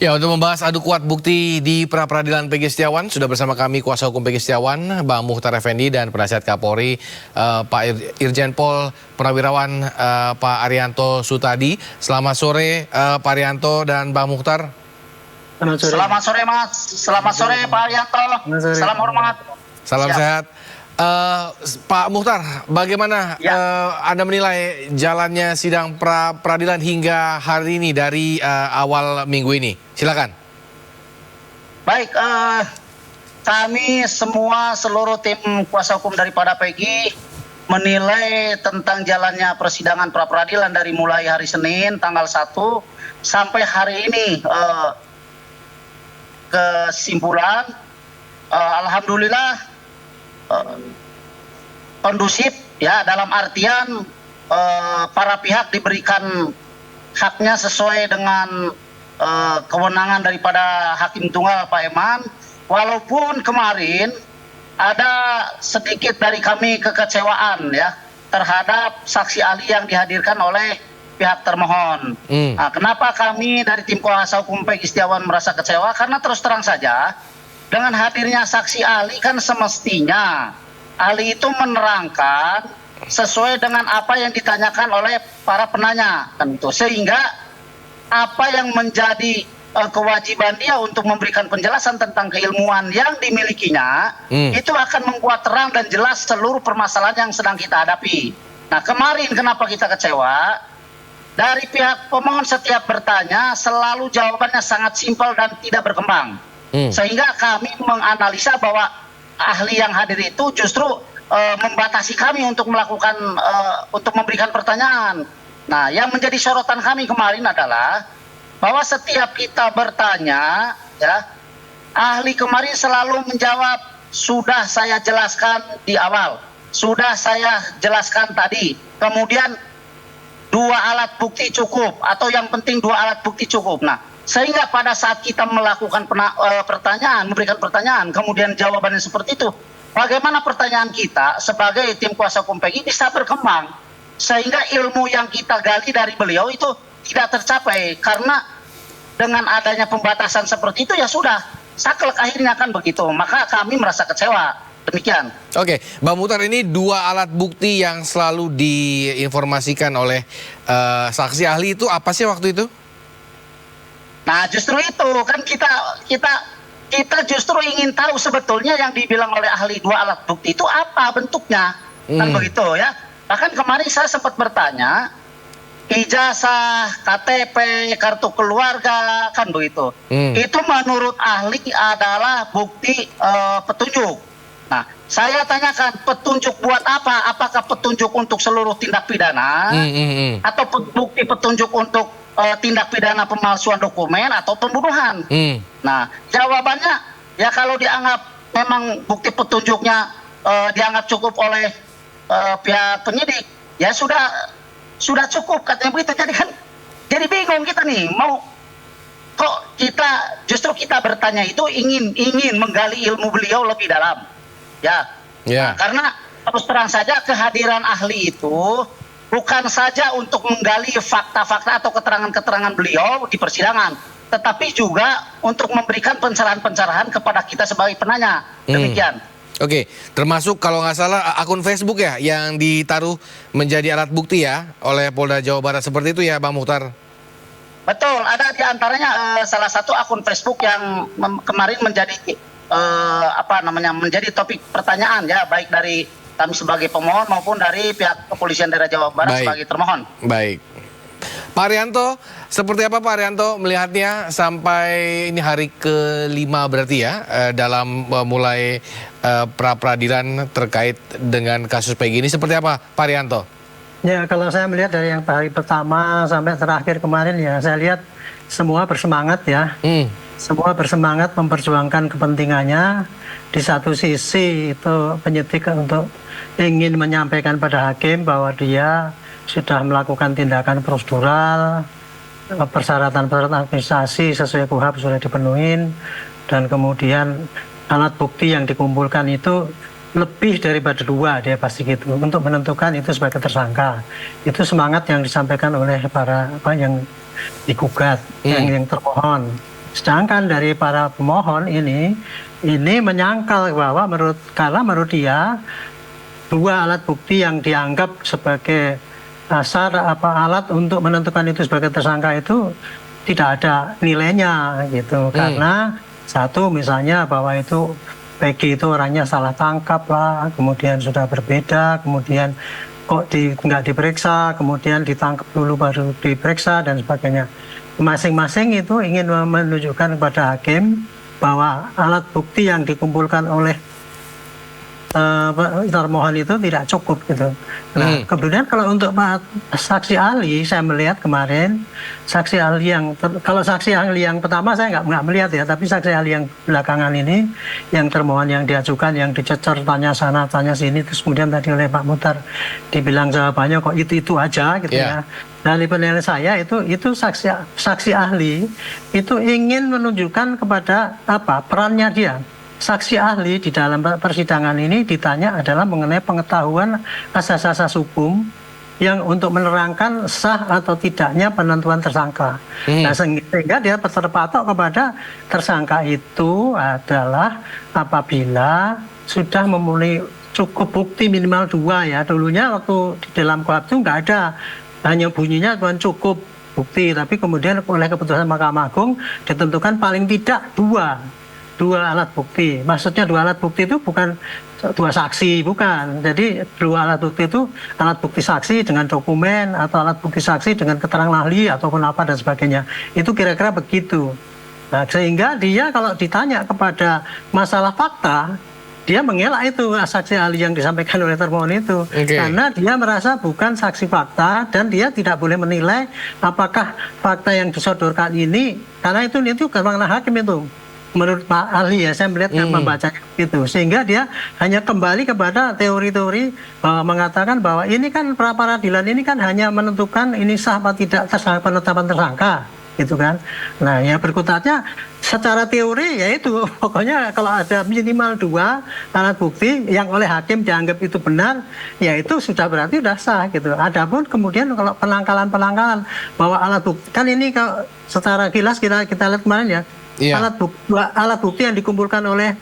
Ya, untuk membahas adu kuat bukti di pra-peradilan Peggy Setiawan, sudah bersama kami kuasa hukum Peggy Setiawan, Bang Muhtar Effendi, dan penasihat Kapolri, Pak Irjen Pol Purnawirawan Pak Arianto Sutadi. Selamat sore Pak Arianto dan Bang Muhtar. Selamat sore Mas, selamat sore Pak Arianto, salam hormat. Salam sehat. Pak Muhtar, bagaimana Anda menilai jalannya sidang pra-peradilan hingga hari ini dari awal minggu ini? Silakan. Baik, kami semua seluruh tim kuasa hukum daripada Peggy menilai tentang jalannya persidangan pra-peradilan dari mulai hari Senin tanggal 1 sampai hari ini. Kesimpulan, alhamdulillah kondusif, ya, dalam artian para pihak diberikan haknya sesuai dengan kewenangan daripada Hakim Tunggal Pak Eman. Walaupun kemarin ada sedikit dari kami kekecewaan, ya, terhadap saksi ahli yang dihadirkan oleh pihak termohon. Nah, kenapa kami dari tim kuasa hukum Peggy Setiawan merasa kecewa? Karena terus terang saja, dengan hadirnya saksi ahli kan semestinya ahli itu menerangkan sesuai dengan apa yang ditanyakan oleh para penanya, kan itu. Sehingga apa yang menjadi kewajiban dia untuk memberikan penjelasan tentang keilmuan yang dimilikinya, itu akan membuat terang dan jelas seluruh permasalahan yang sedang kita hadapi. Nah, kemarin kenapa kita kecewa? Dari pihak pemohon setiap bertanya selalu jawabannya sangat simpel dan tidak berkembang. Sehingga kami menganalisa bahwa ahli yang hadir itu justru membatasi kami untuk melakukan untuk memberikan pertanyaan. Nah, yang menjadi sorotan kami kemarin adalah bahwa setiap kita bertanya, ya, ahli kemarin selalu menjawab, sudah saya jelaskan di awal, sudah saya jelaskan tadi, kemudian 2 alat bukti cukup, atau yang penting 2 alat bukti cukup. Nah, sehingga pada saat kita melakukan pertanyaan, memberikan pertanyaan, kemudian jawabannya seperti itu, bagaimana pertanyaan kita sebagai tim kuasa hukum Peggy bisa berkembang, sehingga ilmu yang kita gali dari beliau itu tidak tercapai, karena dengan adanya pembatasan seperti itu ya sudah, saklek akhirnya kan begitu. Maka kami merasa kecewa. Demikian. Oke, Bang Muhtar, ini 2 alat bukti yang selalu diinformasikan oleh saksi ahli itu apa sih waktu itu? Nah, justru itu kan kita justru ingin tahu sebetulnya yang dibilang oleh ahli 2 alat bukti itu apa bentuknya, kan begitu, ya. Bahkan kemarin saya sempat bertanya, ijazah, KTP, kartu keluarga, kan begitu. Itu menurut ahli adalah bukti petunjuk. Nah, saya tanyakan, petunjuk buat apa? Apakah petunjuk untuk seluruh tindak pidana, atau bukti petunjuk untuk tindak pidana pemalsuan dokumen atau pembunuhan? Nah, jawabannya ya kalau dianggap memang bukti petunjuknya dianggap cukup oleh pihak penyidik, ya sudah cukup katanya begitu. Jadi kan jadi bingung kita nih, mau kok justru kita bertanya itu ingin menggali ilmu beliau lebih dalam. Ya. Nah, karena terus terang saja kehadiran ahli itu bukan saja untuk menggali fakta-fakta atau keterangan-keterangan beliau di persidangan, tetapi juga untuk memberikan pencerahan-pencerahan kepada kita sebagai penanya. Demikian. Oke, termasuk kalau nggak salah akun Facebook ya yang ditaruh menjadi alat bukti ya oleh Polda Jawa Barat, seperti itu ya, Bang Muhtar? Betul, ada di antaranya salah satu akun Facebook yang kemarin menjadi menjadi topik pertanyaan, ya, baik dari kami sebagai pemohon maupun dari pihak kepolisian daerah Jawa Barat sebagai termohon. Baik. Pak Arianto, seperti apa Pak Arianto melihatnya sampai ini hari ke-5 berarti ya dalam mulai pra-peradilan terkait dengan kasus Peggy ini, seperti apa Pak Arianto? Ya, kalau saya melihat dari yang hari pertama sampai terakhir kemarin, ya saya lihat semua bersemangat, ya. Semua bersemangat memperjuangkan kepentingannya. Di satu sisi itu penyidik untuk ingin menyampaikan pada hakim bahwa dia sudah melakukan tindakan prosedural, persyaratan-persyaratan administrasi sesuai KUHP sudah dipenuhi, dan kemudian alat bukti yang dikumpulkan itu lebih daripada 2, dia pasti gitu, untuk menentukan itu sebagai tersangka. Itu semangat yang disampaikan oleh para yang digugat, yang termohon. Sedangkan dari para pemohon ini menyangkal bahwa karena menurut dia dua alat bukti yang dianggap sebagai dasar alat untuk menentukan itu sebagai tersangka itu tidak ada nilainya gitu. Karena satu misalnya bahwa itu Peggy itu orangnya salah tangkap lah, kemudian sudah berbeda, kemudian kok nggak diperiksa, kemudian ditangkap dulu baru diperiksa dan sebagainya. Masing-masing itu ingin menunjukkan kepada hakim bahwa alat bukti yang dikumpulkan oleh termohon itu tidak cukup gitu. Nah, kemudian kalau untuk saksi ahli, saya melihat kemarin saksi ahli kalau saksi ahli yang pertama saya nggak melihat ya, tapi saksi ahli yang belakangan ini, yang termohon yang diajukan, yang dicecer tanya sana tanya sini, terus kemudian tadi oleh Pak Muhtar dibilang jawabannya kok itu aja gitu ya. Dari penilaian saya itu saksi ahli itu ingin menunjukkan kepada perannya dia. Saksi ahli di dalam persidangan ini ditanya adalah mengenai pengetahuan asas-asas hukum yang untuk menerangkan sah atau tidaknya penentuan tersangka. Nah, sehingga dia terpatok kepada tersangka itu adalah apabila sudah memenuhi cukup bukti minimal 2 ya. Dulunya waktu di dalam KUHP itu nggak ada, hanya bunyinya cuma cukup bukti, tapi kemudian oleh keputusan Mahkamah Agung ditentukan paling tidak dua alat bukti. Maksudnya 2 alat bukti itu bukan 2 saksi, bukan. Jadi 2 alat bukti itu alat bukti saksi dengan dokumen atau alat bukti saksi dengan keterangan ahli ataupun apa dan sebagainya. Itu kira-kira begitu. Nah, sehingga dia kalau ditanya kepada masalah fakta, dia mengelak itu saksi ahli yang disampaikan oleh termohon itu. Karena dia merasa bukan saksi fakta dan dia tidak boleh menilai apakah fakta yang disodorkan ini, karena itu kewenangan hakim itu. Menurut Pak ahli ya, saya melihat membacanya itu, sehingga dia hanya kembali kepada teori-teori mengatakan bahwa ini kan pra peradilan ini kan hanya menentukan ini sah atau tidak penetapan tersangka gitu kan. Nah, ya berkutatnya secara teori yaitu pokoknya kalau ada minimal 2 alat bukti yang oleh hakim dianggap itu benar, ya itu sudah berarti sudah sah gitu. Adapun kemudian kalau penangkalan bahwa alat bukti kan ini kalau secara kilas kita lihat kemarin ya, alat bukti yang dikumpulkan oleh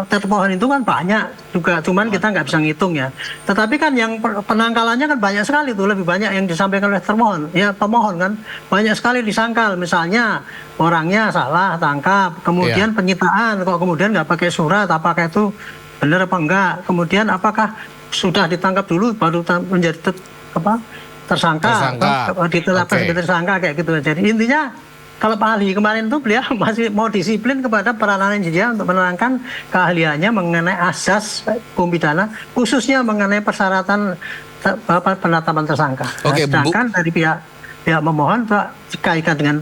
termohon itu kan banyak juga, cuman kita nggak bisa ngitung ya. Tetapi kan yang penangkalannya kan banyak sekali tuh, lebih banyak yang disampaikan oleh termohon. Ya pemohon kan banyak sekali disangkal, misalnya orangnya salah tangkap, kemudian penyitaan kok kemudian nggak pakai surat, apakah itu benar apa enggak? Kemudian apakah sudah ditangkap dulu baru menjadi tersangka. Ditetapkan sebagai tersangka kayak gitu. Jadi intinya kalau Pak ahli kemarin itu beliau masih mau disiplin kepada peranan dia untuk menerangkan keahliannya mengenai asas hukum pidana, khususnya mengenai persyaratan penetapan tersangka. Sedangkan dari pihak memohon dikaitkan dengan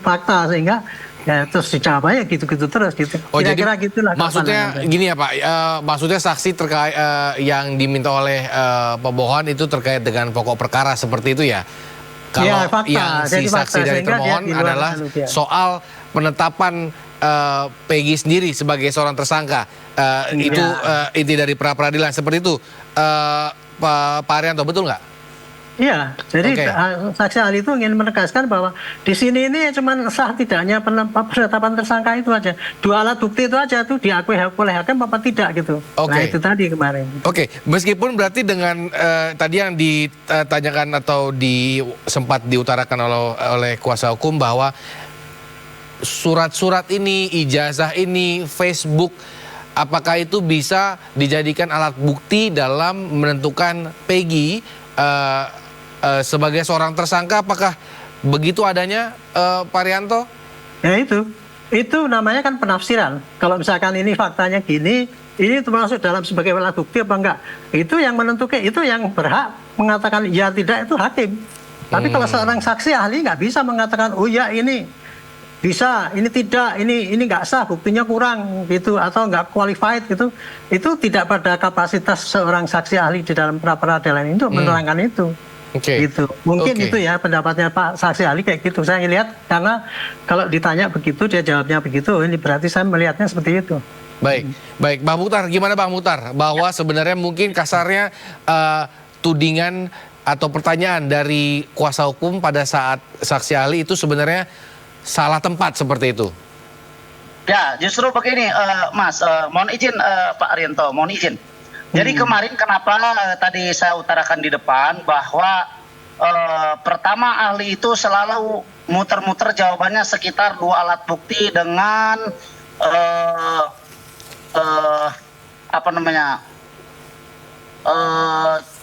fakta, sehingga ya terus dijawab aja gitu-gitu terus gitu. Kira-kira gitulah. Maksudnya gini ya Pak, maksudnya saksi terkait yang diminta oleh pemohon itu terkait dengan pokok perkara seperti itu ya? Kalau fakta. yang si saksi dari termohon adalah soal penetapan Peggy sendiri sebagai seorang tersangka, itu inti dari pra peradilan seperti itu, Pak Arianto, betul nggak? Iya, jadi saksi ahli itu ingin menegaskan bahwa di sini ini cuma sah tidaknya penetapan tersangka itu aja. 2 alat bukti itu aja tuh diakui oleh hakim apa tidak gitu. Nah itu tadi kemarin. Meskipun berarti dengan tadi yang ditanyakan atau sempat diutarakan oleh kuasa hukum bahwa surat-surat ini, ijazah ini, Facebook, apakah itu bisa dijadikan alat bukti dalam menentukan Peggy sebagai seorang tersangka, apakah begitu adanya Pak Arianto? Ya itu namanya kan penafsiran. Kalau misalkan ini faktanya gini, ini termasuk dalam sebagai alat bukti apa enggak? Itu yang menentukan, itu yang berhak mengatakan ya tidak itu hakim. Tapi kalau seorang saksi ahli nggak bisa mengatakan oh ya ini bisa, ini tidak, ini nggak sah, buktinya kurang gitu, atau nggak qualified gitu. Itu tidak pada kapasitas seorang saksi ahli di dalam pra peradilan itu menerangkan itu. Gitu. Mungkin itu ya pendapatnya Pak saksi ahli kayak gitu. Saya lihat karena kalau ditanya begitu dia jawabnya begitu, ini berarti saya melihatnya seperti itu. Baik, Bang Muhtar, gimana Bang Muhtar? Bahwa sebenarnya mungkin kasarnya tudingan atau pertanyaan dari kuasa hukum pada saat saksi ahli itu sebenarnya salah tempat seperti itu? Ya, justru begini, Mas, mohon izin Pak Arianto, mohon izin. Jadi kemarin kenapa tadi saya utarakan di depan bahwa pertama ahli itu selalu muter-muter jawabannya sekitar 2 alat bukti dengan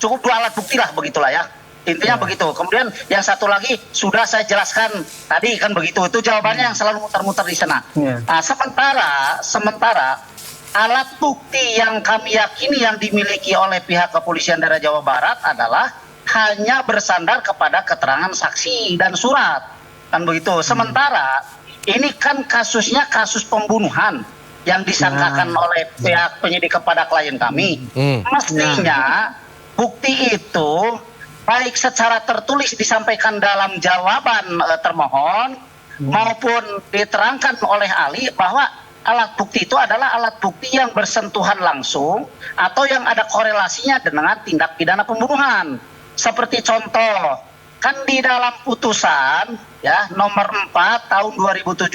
cukup 2 alat bukti lah, begitulah ya. Intinya begitu. Kemudian yang satu lagi sudah saya jelaskan tadi kan begitu. Itu jawabannya yang selalu muter-muter di sana. Nah, sementara alat bukti yang kami yakini yang dimiliki oleh pihak kepolisian daerah Jawa Barat adalah hanya bersandar kepada keterangan saksi dan surat. Kan begitu. Sementara ini kan kasusnya kasus pembunuhan yang disangkakan oleh pihak penyidik kepada klien kami. Mestinya bukti itu baik secara tertulis disampaikan dalam jawaban termohon maupun diterangkan oleh ahli bahwa alat bukti itu adalah alat bukti yang bersentuhan langsung atau yang ada korelasinya dengan tindak pidana pembunuhan. Seperti contoh, kan di dalam putusan ya nomor 4 tahun 2017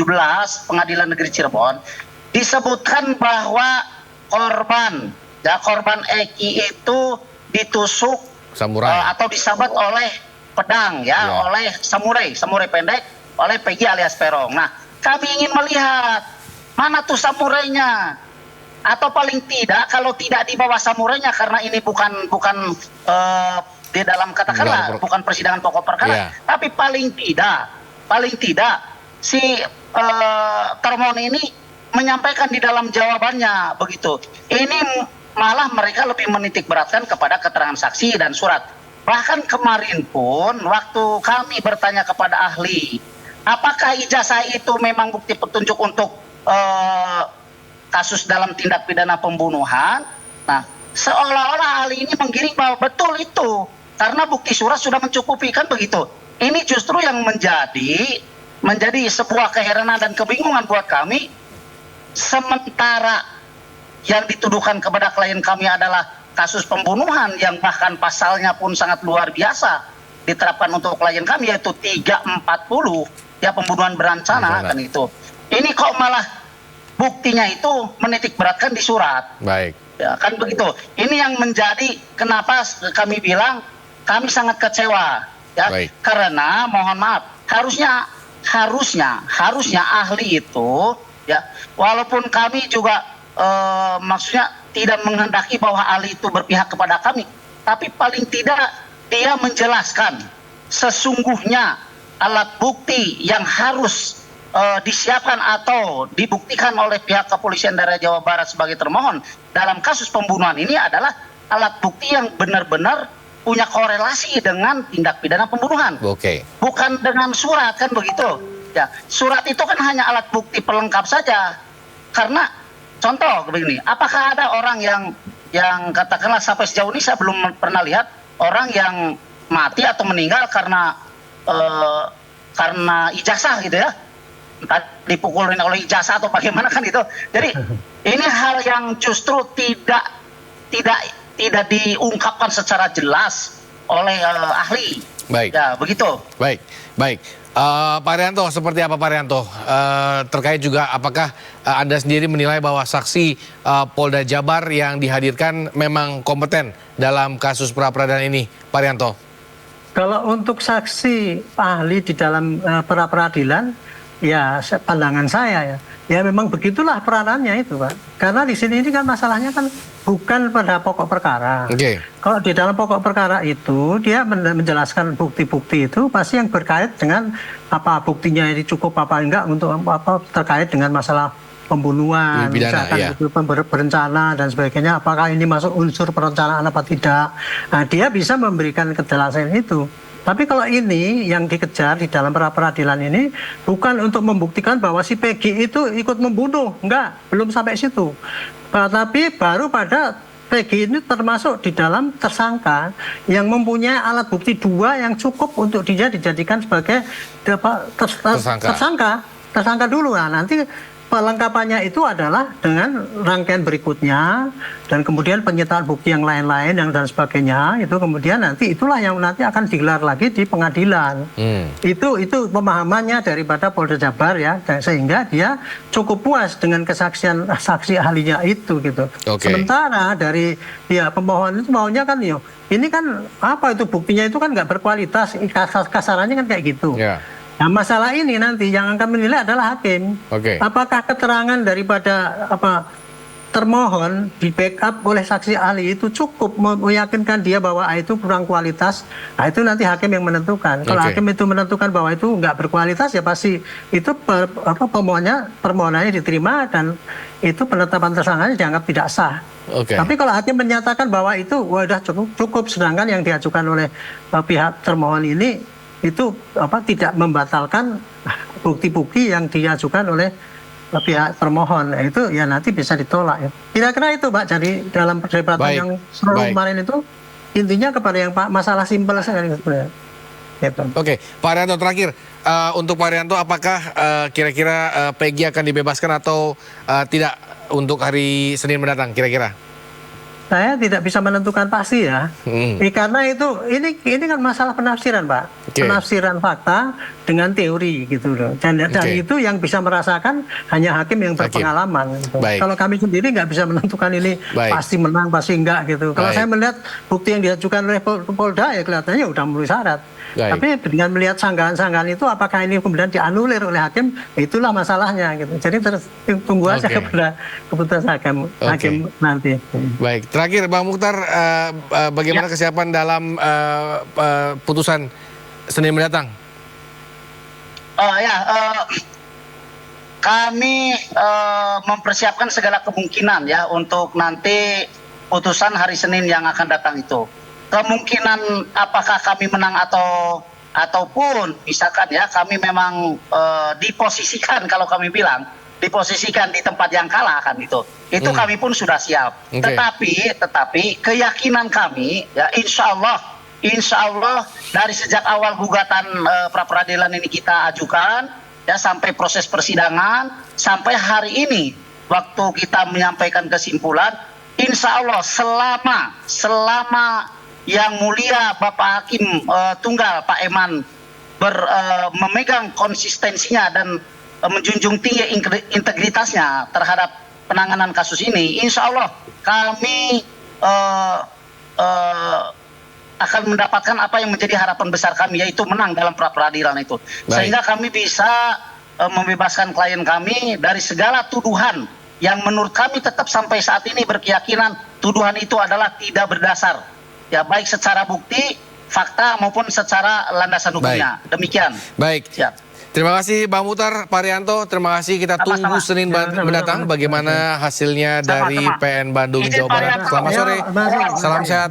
Pengadilan Negeri Cirebon disebutkan bahwa korban Eki itu ditusuk Samurai. atau disabat oleh pedang ya, oleh samurai pendek oleh Peggy alias Perong. Nah, kami ingin melihat mana tuh samurainya, atau paling tidak kalau tidak di bawah samurainya karena ini bukan di dalam katakanlah bukan persidangan pokok perkara, tapi paling tidak si termohon ini menyampaikan di dalam jawabannya begitu. Ini malah mereka lebih menitik beratkan kepada keterangan saksi dan surat. Bahkan kemarin pun waktu kami bertanya kepada ahli, apakah ijazah itu memang bukti petunjuk untuk kasus dalam tindak pidana pembunuhan? Nah, seolah-olah ahli ini menggiring bahwa betul itu, karena bukti surat sudah mencukupi, kan begitu. Ini justru yang menjadi sebuah keheranan dan kebingungan buat kami. Sementara yang dituduhkan kepada klien kami adalah kasus pembunuhan yang bahkan pasalnya pun sangat luar biasa diterapkan untuk klien kami, yaitu 340 ya, pembunuhan berencana kan itu. Ini kok malah buktinya itu menitik beratkan di surat. Baik. Ya kan begitu. Ini yang menjadi kenapa kami bilang kami sangat kecewa ya. Baik. Karena mohon maaf, harusnya ahli itu ya, walaupun kami juga maksudnya tidak menghendaki bahwa ahli itu berpihak kepada kami, tapi paling tidak dia menjelaskan sesungguhnya alat bukti yang harus disiapkan atau dibuktikan oleh pihak kepolisian daerah Jawa Barat sebagai termohon dalam kasus pembunuhan ini adalah alat bukti yang benar-benar punya korelasi dengan tindak pidana pembunuhan. Bukan dengan surat, kan begitu. Ya, surat itu kan hanya alat bukti pelengkap saja. Karena contoh begini, apakah ada orang yang katakanlah sampai sejauh ini saya belum pernah lihat orang yang mati atau meninggal karena ijazah gitu ya, entah dipukulin oleh ijazah atau bagaimana kan gitu. Jadi ini hal yang justru tidak diungkapkan secara jelas oleh ahli. Baik. Ya begitu. Baik. Pak Arianto, seperti apa Pak Arianto? Terkait juga apakah Anda sendiri menilai bahwa saksi Polda Jabar yang dihadirkan memang kompeten dalam kasus pra-peradilan ini, Pak Arianto? Kalau untuk saksi ahli di dalam pra-peradilan, ya pandangan saya ya memang begitulah peranannya itu, Pak. Karena di sini ini kan masalahnya kan bukan pada pokok perkara. Kalau di dalam pokok perkara itu dia menjelaskan bukti-bukti itu pasti yang berkait dengan apa buktinya ini cukup apa enggak untuk apa terkait dengan masalah pembunuhan, misalkan itu berencana dan sebagainya, apakah ini masuk unsur perencanaan apa tidak. Nah, dia bisa memberikan kejelasan itu. Tapi kalau ini yang dikejar di dalam pra-peradilan ini bukan untuk membuktikan bahwa si Peggy itu ikut membunuh, enggak, belum sampai situ. Tapi baru pada Peggy ini termasuk di dalam tersangka yang mempunyai alat bukti 2 yang cukup untuk dia dijadikan sebagai tersangka dulu. Nah, nanti pelengkapannya itu adalah dengan rangkaian berikutnya dan kemudian penyitaan bukti yang lain-lain dan sebagainya, itu kemudian nanti itulah yang nanti akan digelar lagi di pengadilan. Itu pemahamannya daripada Polda Jabar ya, sehingga dia cukup puas dengan kesaksian saksi ahlinya itu gitu. Sementara dari pemohon itu maunya kan ini kan apa itu buktinya itu kan nggak berkualitas, kasarannya kan kayak gitu. Nah, masalah ini nanti yang akan menilai adalah hakim. Apakah keterangan daripada termohon di backup oleh saksi ahli itu cukup meyakinkan dia bahwa itu kurang kualitas? Nah, itu nanti hakim yang menentukan. Kalau hakim itu menentukan bahwa itu nggak berkualitas, ya pasti itu permohonannya diterima dan itu penetapan tersangkanya dianggap tidak sah. Tapi kalau hakim menyatakan bahwa itu sudah cukup, sedangkan yang diajukan oleh pihak termohon ini itu tidak membatalkan bukti-bukti yang diajukan oleh pihak termohon, itu ya nanti bisa ditolak ya. Kira-kira itu Pak, jadi dalam perdebatan yang seluruh kemarin itu intinya kepada yang masalah simpel sekali sebenarnya. Pak Arianto terakhir, untuk Pak Arianto apakah kira-kira Peggy akan dibebaskan atau tidak untuk hari Senin mendatang kira-kira? Saya tidak bisa menentukan pasti ya, karena ini kan masalah penafsiran Pak, penafsiran fakta dengan teori gitu loh, dan itu yang bisa merasakan hanya hakim yang berpengalaman. Gitu. Kalau kami sendiri nggak bisa menentukan ini pasti menang, pasti enggak gitu. Kalau saya melihat bukti yang diajukan oleh Polda ya kelihatannya udah memenuhi syarat. Tapi dengan melihat sanggahan-sanggahan itu apakah ini kemudian dianulir oleh hakim, itulah masalahnya gitu. Jadi tunggu aja kepada keputusan hakim nanti. Baik, terakhir Bang Mukhtar, bagaimana kesiapan dalam putusan Senin mendatang? Kami mempersiapkan segala kemungkinan ya untuk nanti putusan hari Senin yang akan datang itu. Kemungkinan apakah kami menang ataupun misalkan ya kami memang diposisikan, kalau kami bilang diposisikan di tempat yang kalah kan itu kami pun sudah siap. Tetapi keyakinan kami ya insya Allah dari sejak awal gugatan pra peradilan ini kita ajukan ya sampai proses persidangan sampai hari ini waktu kita menyampaikan kesimpulan, insya Allah selama yang mulia Bapak Hakim Tunggal Pak Eman memegang konsistensinya dan menjunjung tinggi integritasnya terhadap penanganan kasus ini, insya Allah kami akan mendapatkan apa yang menjadi harapan besar kami, yaitu menang dalam pra peradilan itu. Sehingga kami bisa membebaskan klien kami dari segala tuduhan yang menurut kami tetap sampai saat ini berkeyakinan tuduhan itu adalah tidak berdasar. Ya, baik secara bukti, fakta maupun secara landasan hukumnya. Demikian. Baik. Siap. Terima kasih Bang Mukhtar, Pak Arianto. Terima kasih. Kita tunggu Senin mendatang bagaimana hasilnya dari PN Bandung, Jawa Barat. Selamat sore. Salam sehat.